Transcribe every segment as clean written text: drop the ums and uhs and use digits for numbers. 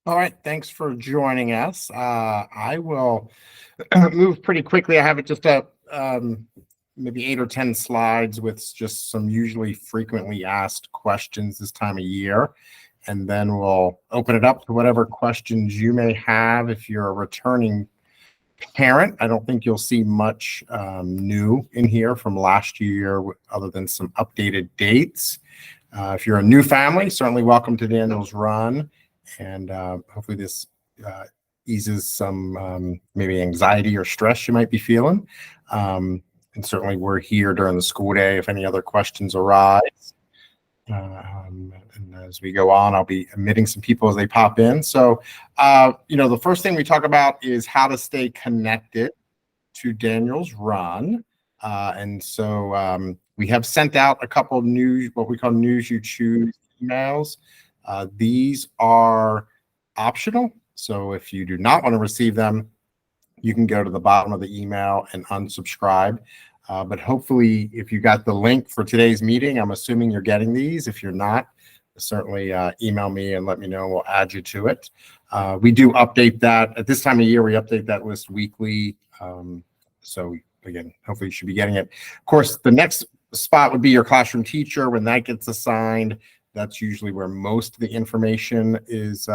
All right, thanks for joining us. I will move pretty quickly. I have it just maybe 8 or 10 slides with just some usually frequently asked questions this time of year, and then we'll open it up to whatever questions you may have. If you're a returning parent, I don't think you'll see much new in here from last year other than some updated dates. If you're a new family, certainly welcome to Daniel's Run. And hopefully this eases some maybe anxiety or stress you might be feeling. And certainly we're here during the school day if any other questions arise. And as we go on, I'll be admitting some people as they pop in. So, the first thing we talk about is how to stay connected to Daniel's Run. And so we have sent out a couple of what we call News You Choose emails. These are optional. So if you do not want to receive them, you can go to the bottom of the email and unsubscribe. But hopefully, if you got the link for today's meeting, I'm assuming you're getting these. If you're not, certainly email me and let me know. We'll add you to it. We do update that. At this time of year, we update that list weekly. So again, hopefully you should be getting it. Of course, the next spot would be your classroom teacher. When that gets assigned, that's usually where most of the information is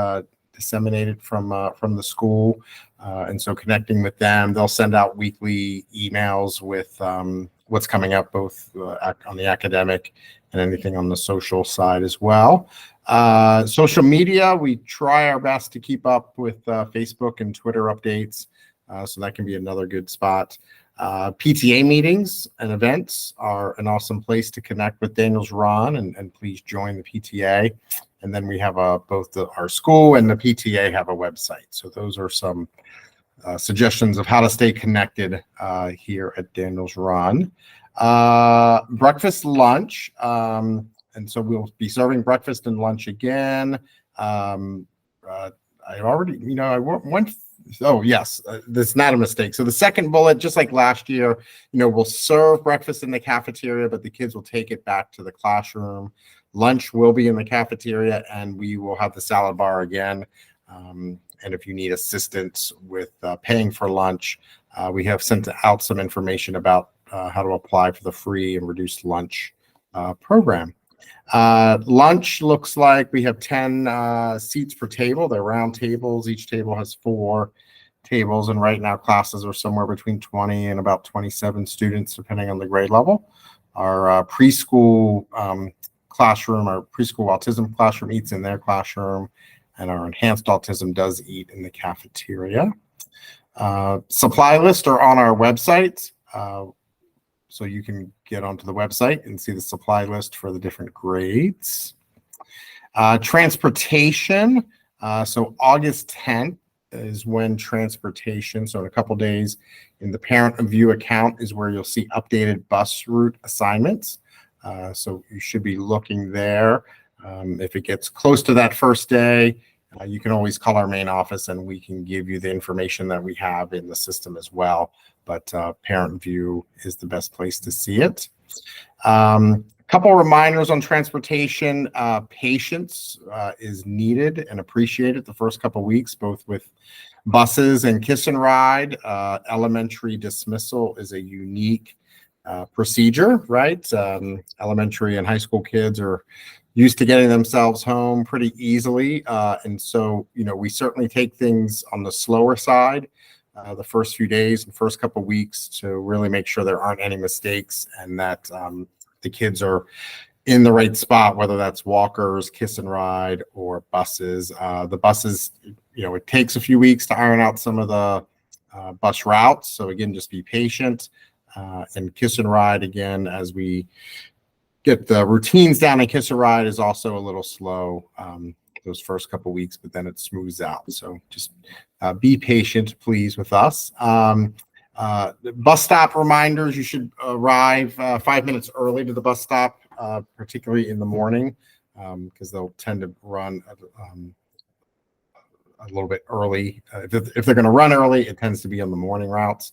disseminated from the school. And so connecting with them, they'll send out weekly emails with what's coming up, both on the academic and anything on the social side as well. Social media, we try our best to keep up with Facebook and Twitter updates. So that can be another good spot. PTA meetings and events are an awesome place to connect with Daniel's Run, and please join the PTA. And then we have both our school and the PTA have a website. So those are some suggestions of how to stay connected here at Daniel's Run. Breakfast, lunch. And so we'll be serving breakfast and lunch again. I went. Oh, yes, that's not a mistake. So the second bullet, just like last year, we'll serve breakfast in the cafeteria, but the kids will take it back to the classroom. Lunch will be in the cafeteria, and we will have the salad bar again. And if you need assistance with paying for lunch, we have sent out some information about how to apply for the free and reduced lunch program. Lunch looks like we have 10 seats per table. They're round tables. Each table has 4 tables, and right now classes are somewhere between 20 and about 27 students, depending on the grade level. Our preschool classroom, our preschool autism classroom eats in their classroom, and our enhanced autism does eat in the cafeteria. Supply lists are on our website. So you can get onto the website and see the supply list for the different grades. Transportation. So August 10th is when transportation. So in a couple days in the parent view account is where you'll see updated bus route assignments. So you should be looking there. If it gets close to that first day, you can always call our main office and we can give you the information that we have in the system as well. But Parent View is the best place to see it. A couple reminders on transportation. Patience is needed and appreciated the first couple weeks, both with buses and Kiss and Ride. Elementary dismissal is a unique procedure, right? Elementary and high school kids are used to getting themselves home pretty easily. And so, we certainly take things on the slower side the first few days and first couple weeks to really make sure there aren't any mistakes and that the kids are in the right spot, whether that's walkers, Kiss and Ride, or buses. The buses, it takes a few weeks to iron out some of the bus routes. So again, just be patient. And Kiss and Ride, again, as we get the routines down, and Kiss and Ride is also a little slow those first couple weeks, but then it smooths out. So just be patient, please, with us. Bus stop reminders, you should arrive 5 minutes early to the bus stop, particularly in the morning, because they'll tend to run a little bit early. If they're going to run early, it tends to be on the morning routes.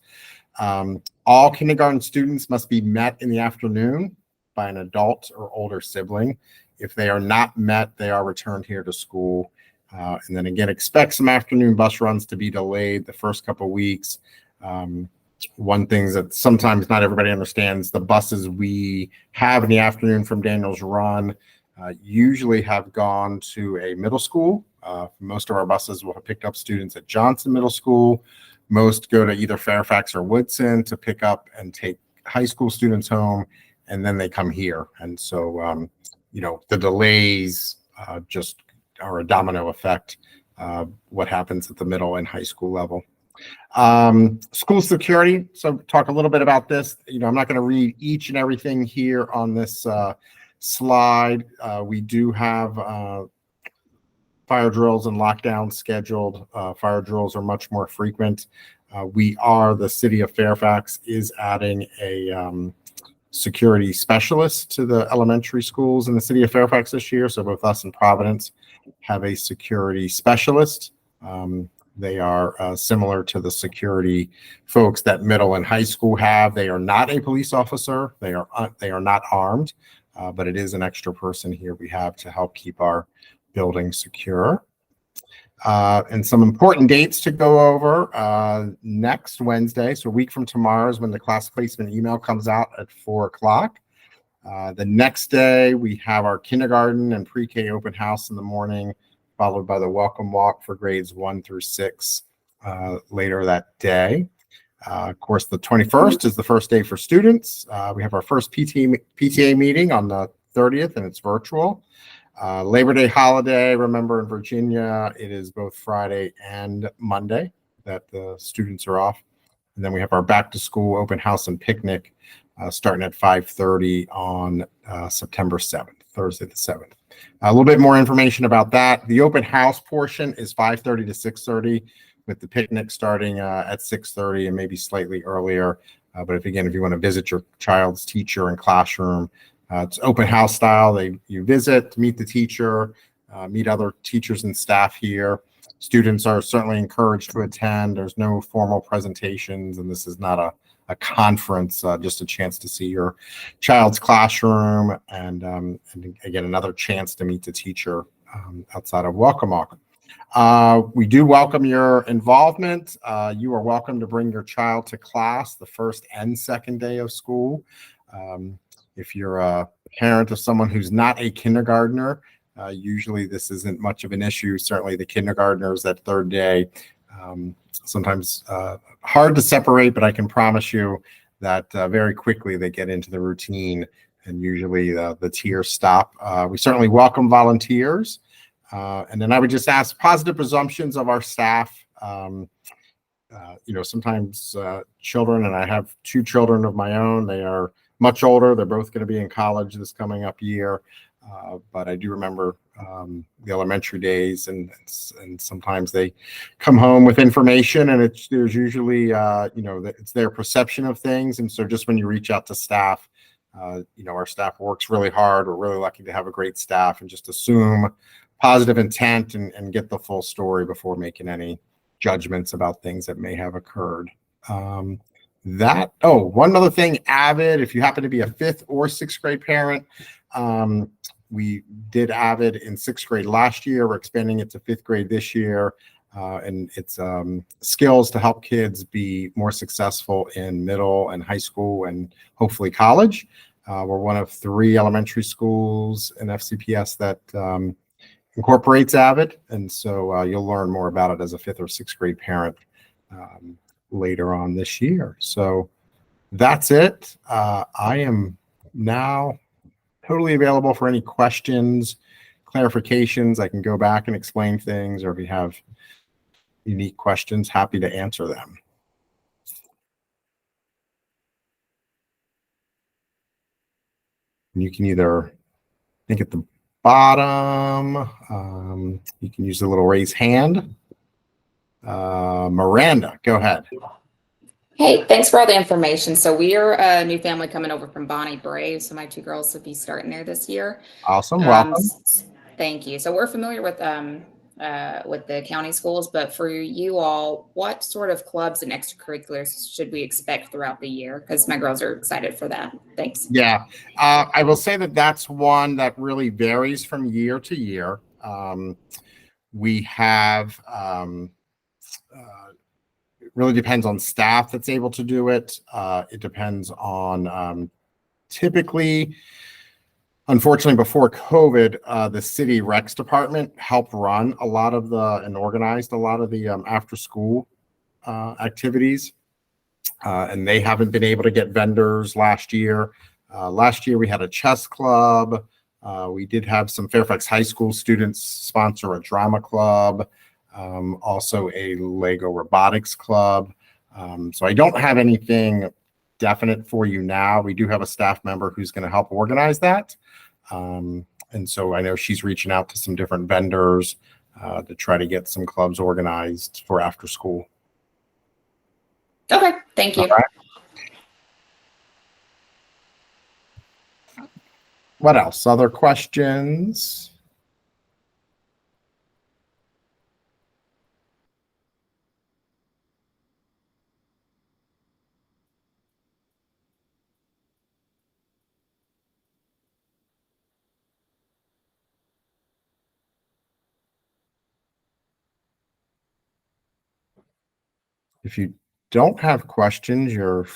All kindergarten students must be met in the afternoon by an adult or older sibling. If they are not met, they are returned here to school. And then again, expect some afternoon bus runs to be delayed the first couple of weeks. One thing that sometimes not everybody understands, the buses we have in the afternoon from Daniels Run usually have gone to a middle school. Most of our buses will have picked up students at Johnson Middle School. Most go to either Fairfax or Woodson to pick up and take high school students home, and then they come here. And so, the delays just are a domino effect, what happens at the middle and high school level. School security. So talk a little bit about this. I'm not going to read each and everything here on this slide. We do have fire drills and lockdowns scheduled. Fire drills are much more frequent. The city of Fairfax is adding a security specialist to the elementary schools in the city of Fairfax this year. So both us and Providence have a security specialist. They are similar to the security folks that middle and high school have. They are not a police officer. They are not armed, but it is an extra person here we have to help keep our building secure. And some important dates to go over. Next Wednesday, so a week from tomorrow, is when the class placement email comes out at 4:00. The next day, we have our kindergarten and pre-K open house in the morning, followed by the welcome walk for grades 1 through 6 later that day. Of course, the 21st is the first day for students. We have our first PTA meeting on the 30th, and it's virtual. Labor Day holiday, remember in Virginia, it is both Friday and Monday that the students are off. And then we have our back to school open house and picnic starting at 5:30 on September 7th, Thursday the 7th. A little bit more information about that. The open house portion is 5:30 to 6:30, with the picnic starting at 6:30 and maybe slightly earlier. But if you want to visit your child's teacher and classroom, it's open house style. You visit, meet the teacher, meet other teachers and staff here. Students are certainly encouraged to attend. There's no formal presentations, and this is not a conference, just a chance to see your child's classroom and again, another chance to meet the teacher outside of Welcome Walk. We do welcome your involvement. You are welcome to bring your child to class the first and second day of school. If you're a parent of someone who's not a kindergartner, usually this isn't much of an issue. Certainly the kindergartners that third day, sometimes hard to separate, but I can promise you that very quickly they get into the routine, and usually the tears stop. We certainly welcome volunteers. And then I would just ask positive presumptions of our staff. Sometimes children, and I have 2 children of my own, they are much older. They're both going to be in college this coming up year. But I do remember the elementary days, and sometimes they come home with information, and there's usually, it's their perception of things. And so just when you reach out to staff, our staff works really hard. We're really lucky to have a great staff, and just assume positive intent and get the full story before making any judgments about things that may have occurred. One other thing, Avid, if you happen to be a 5th or 6th grade parent, we did Avid in 6th grade last year. We're expanding it to 5th grade this year. And it's skills to help kids be more successful in middle and high school and hopefully college. We're one of 3 elementary schools in FCPS that incorporates Avid. And so you'll learn more about it as a 5th or 6th grade parent later on this year. So that's it. I am now totally available for any questions, clarifications. I can go back and explain things, or if you have unique questions, happy to answer them. You can either, I think at the bottom, you can use the little raise hand. Miranda, go ahead. Hey, thanks for all the information. So we are a new family coming over from Bonnie Brae. So my 2 girls will be starting there this year. Awesome. Welcome. Thank you. So we're familiar with the county schools, but for you all, what sort of clubs and extracurriculars should we expect throughout the year? Because my girls are excited for that. Thanks. Yeah, I will say that that's one that really varies from year to year. We have, it really depends on staff that's able to do it. It depends on, typically, unfortunately, before COVID, the city Recs department helped run a lot of and organized a lot of the after school activities. And they haven't been able to get vendors last year. Last year we had a chess club. We did have some Fairfax High School students sponsor a drama club, also a Lego robotics club. So I don't have anything definite for you now. We do have a staff member who's going to help organize that. And so I know she's reaching out to some different vendors to try to get some clubs organized for after school. Okay, thank you. All right. What else? Other questions? If you don't have questions, you're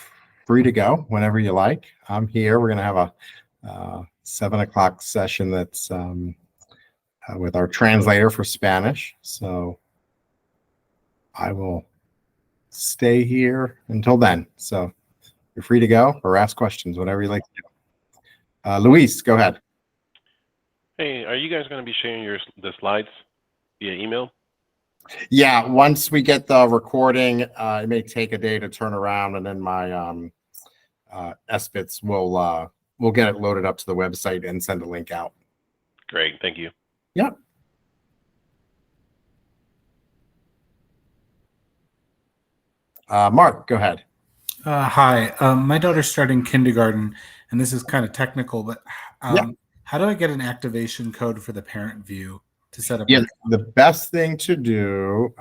free to go whenever you like. I'm here. We're going to have a 7 o'clock session that's with our translator for Spanish. So I will stay here until then. So you're free to go or ask questions, whatever you like to do. Luis, go ahead. Hey, are you guys going to be sharing the slides via email? Yeah, once we get the recording, it may take a day to turn around, and then my SBITS will get it loaded up to the website and send a link out. Great, thank you. Yep. Mark, go ahead. Hi, my daughter's starting kindergarten, and this is kind of technical, but how do I get an activation code for the parent view to set up? Yeah, the best thing to do,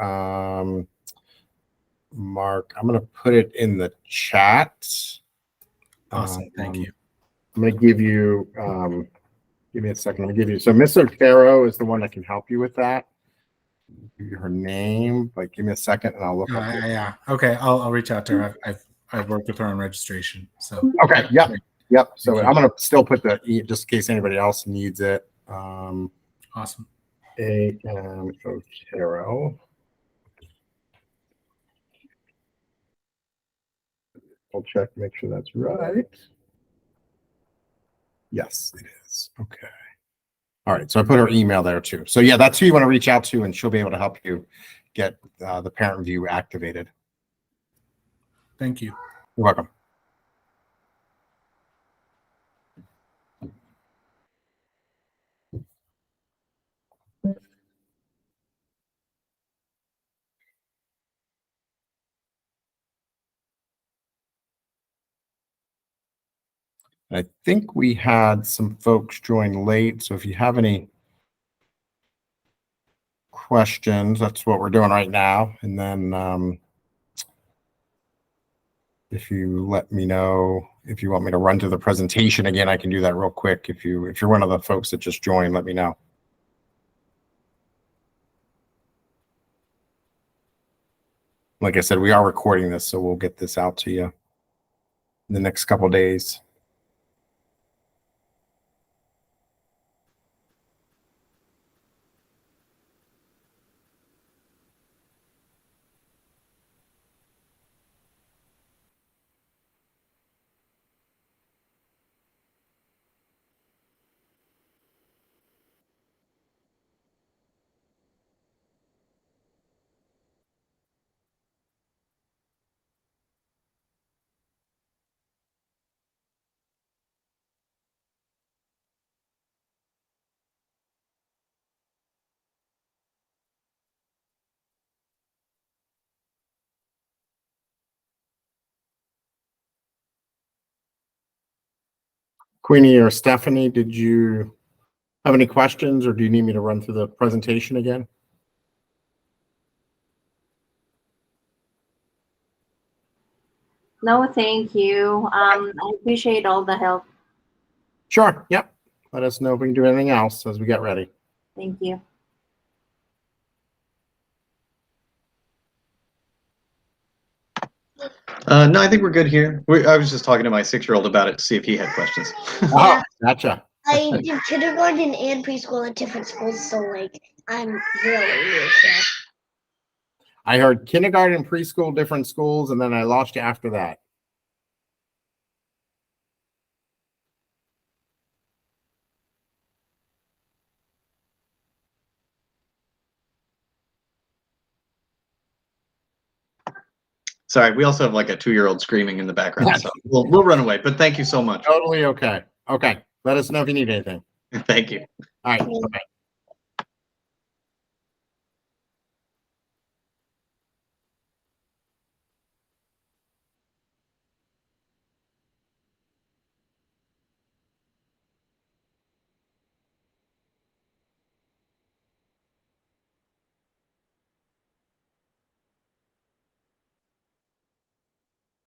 Mark, I'm going to put it in the chat. Awesome, thank you. I'm going to give you, give me a second. I'm going to give you, so Miss Otero is the one that can help you with that. Give you her name, but give me a second and I'll look up. Yeah, okay, I'll reach out to her. I've worked with her on registration, so. Okay, yep. So I'm going to still put just in case anybody else needs it. Awesome. A.M. Otero. I'll check, make sure that's right. Yes, it is. Okay. All right. So I put her email there too. So yeah, that's who you want to reach out to, and she'll be able to help you get the parent view activated. Thank you. You're welcome. I think we had some folks join late. So if you have any questions, that's what we're doing right now. And then if you let me know if you want me to run through the presentation again, I can do that real quick. If you're one of the folks that just joined, let me know. Like I said, we are recording this, so we'll get this out to you in the next couple of days. Queenie or Stephanie, did you have any questions, or do you need me to run through the presentation again? No, thank you. I appreciate all the help. Sure. Yep. Let us know if we can do anything else as we get ready. Thank you. No, I think we're good here. I was just talking to my 6-year-old about it to see if he had questions. Oh, gotcha. I did kindergarten and preschool at different schools, so like I'm really new. So. I heard kindergarten, preschool, different schools, and then I lost you after that. Sorry, we also have like a 2-year-old screaming in the background, so we'll run away. But thank you so much. Totally okay. Okay. Let us know if you need anything. Thank you. All right. Bye-bye.